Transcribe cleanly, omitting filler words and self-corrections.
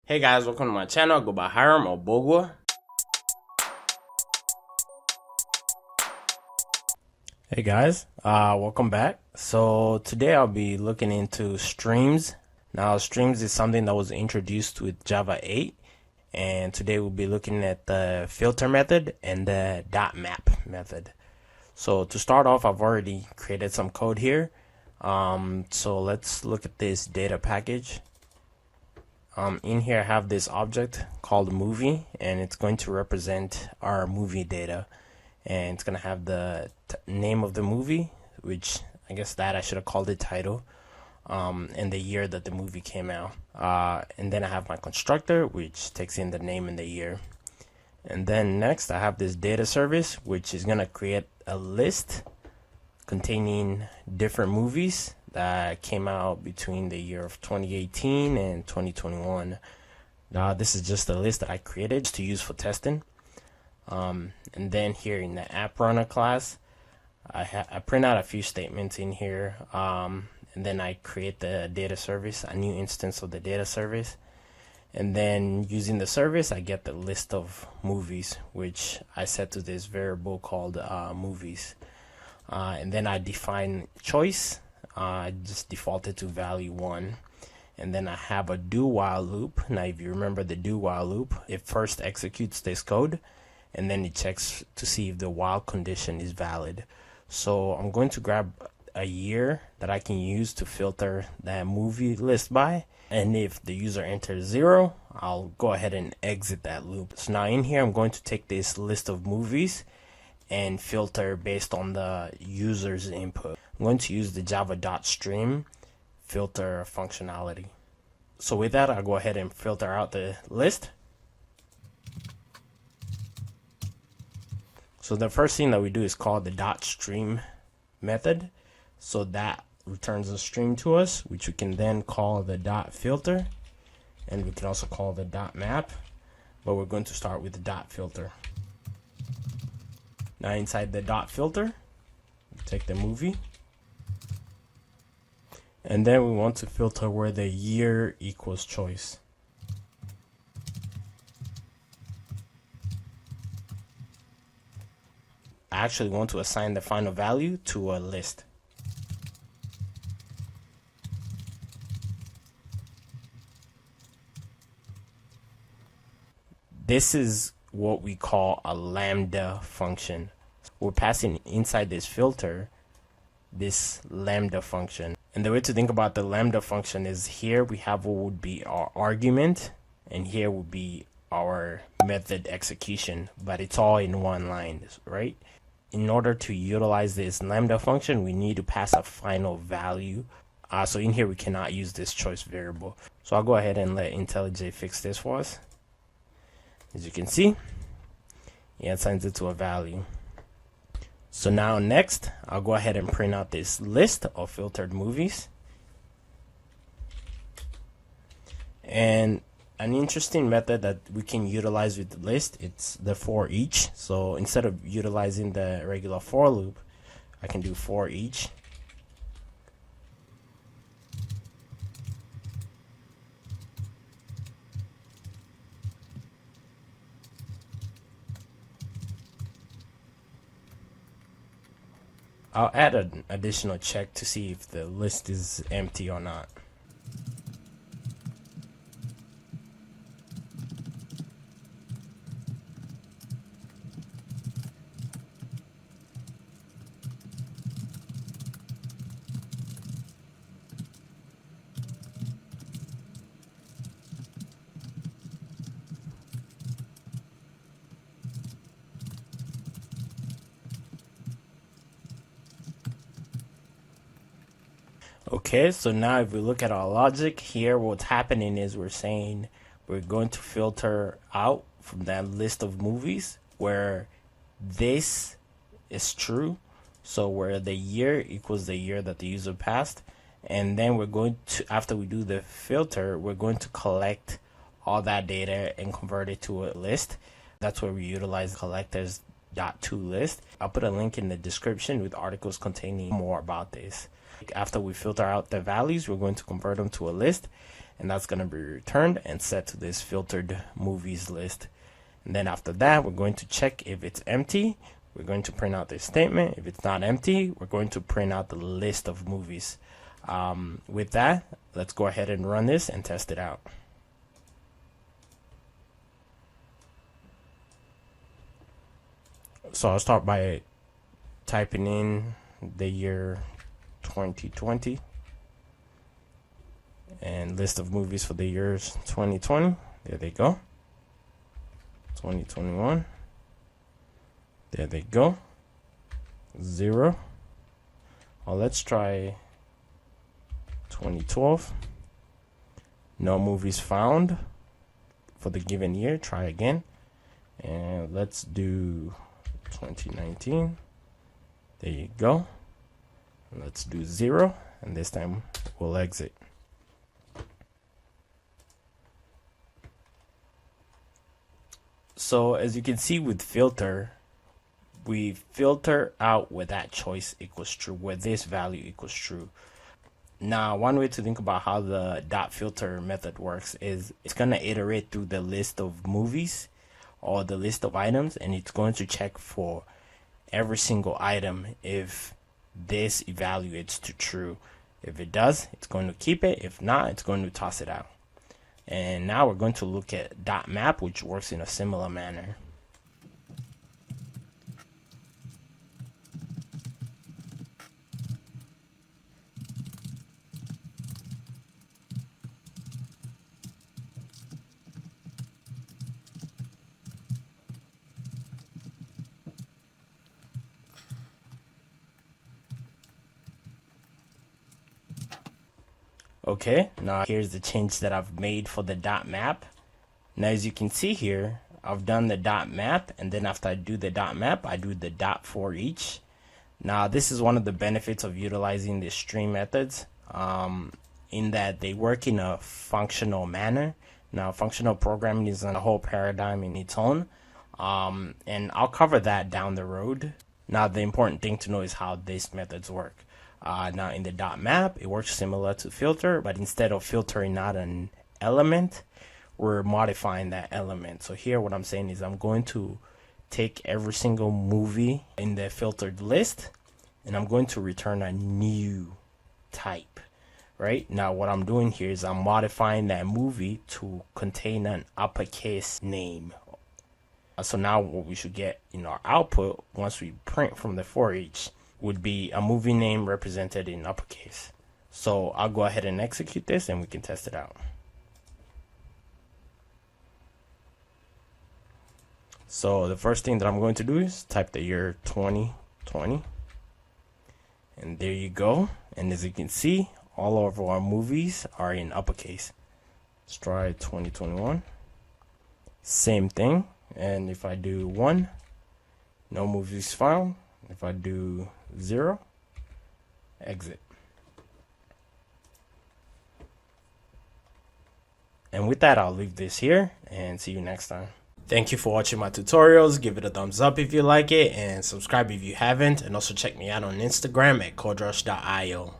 Hey guys, welcome to my channel. I go by Hiram or Bogwa. Hey guys, welcome back. So today I'll be looking into streams. Now streams is something that was introduced with Java 8, and today we'll be looking at the filter method and the .map method. So to start off, I've already created some code here. So let's look at this data package. In here I have this object called movie, and it's going to represent our movie data, and it's going to have the name of the movie, which I guess that I should have called it title, and the year that the movie came out. And then I have my constructor, which takes in the name and the year. And then next I have this data service, which is going to create a list containing different movies that came out between the year of 2018 and 2021. This is just a list that I created to use for testing. And then here in the app runner class, I print out a few statements in here, and then I create the data service, a new instance of the data service. And then using the service, I get the list of movies, which I set to this variable called movies. And then I define choice. I just defaulted to value 1. And then I have a do while loop. Now if you remember the do while loop, it first executes this code and then it checks to see if the while condition is valid. So I'm going to grab a year that I can use to filter that movie list by, and if the user enters 0, I'll go ahead and exit that loop. So now in here I'm going to take this list of movies and filter based on the user's input. I'm going to use the java.stream filter functionality. So with that, I'll go ahead and filter out the list. So the first thing that we do is call the .stream method. So that returns a stream to us, which we can then call the .filter, and we can also call the .map, but we're going to start with the .filter. Now inside the .filter, take the movie, and then we want to filter where the year equals choice. I actually want to assign the final value to a list. This is what we call a Lambda function. We're passing inside this filter this Lambda function. And the way to think about the Lambda function is here we have what would be our argument, and here would be our method execution, but it's all in one line, right? In order to utilize this Lambda function, we need to pass a final value. So in here we cannot use this choice variable. So I'll go ahead and let IntelliJ fix this for us. As you can see, it assigns it to a value. So now next, I'll go ahead and print out this list of filtered movies. And an interesting method that we can utilize with the list, it's the for each. So instead of utilizing the regular for loop, I can do for each. I'll add an additional check to see if the list is empty or not. Okay, so now if we look at our logic here, what's happening is we're saying we're going to filter out from that list of movies where this is true, so where the year equals the year that the user passed, and then we're going to, after we do the filter, we're going to collect all that data and convert it to a list. That's where we utilize collectors.toList. I'll put a link in the description with articles containing more about this. After we filter out the values, we're going to convert them to a list, and that's going to be returned and set to this filtered movies list. And then after that, we're going to check if it's empty. We're going to print out this statement. If it's not empty, we're going to print out the list of movies. With that, let's go ahead and run this and test it out. So I'll start by typing in the year 2020 and list of movies for the years 2020. There they go. 2021. There they go. 0. Well, let's try 2012. No movies found for the given year. Try again. And let's do 2019. There you go. Let's do 0. And this time we'll exit. So as you can see with filter, we filter out where that choice equals true, where this value equals true. Now, one way to think about how the dot filter method works is it's going to iterate through the list of movies or the list of items, and it's going to check for every single item if this evaluates to true. If it does, it's going to keep it. If not, it's going to toss it out. And now we're going to look at dot map, which works in a similar manner. Okay, now here's the change that I've made for the dot map. Now as you can see here, I've done the dot map, and then after I do the dot map, I do the dot for each. Now this is one of the benefits of utilizing the string methods, in that they work in a functional manner. Now functional programming is a whole paradigm in its own, and I'll cover that down the road. Now the important thing to know is how these methods work. Now in the dot map, it works similar to filter, but instead of filtering out an element, we're modifying that element. So here what I'm saying is I'm going to take every single movie in the filtered list, and I'm going to return a new type. Right now what I'm doing here is I'm modifying that movie to contain an uppercase name. So now what we should get in our output once we print from the for each would be a movie name represented in uppercase. So I'll go ahead and execute this and we can test it out. So the first thing that I'm going to do is type the year 2020. And there you go. And as you can see, all of our movies are in uppercase. Let's try 2021. Same thing. And if I do 1, no movies found. If I do 0, exit. And with that, I'll leave this here and see you next time. Thank you for watching my tutorials. Give it a thumbs up if you like it, and subscribe if you haven't, and also check me out on Instagram at coderush.io.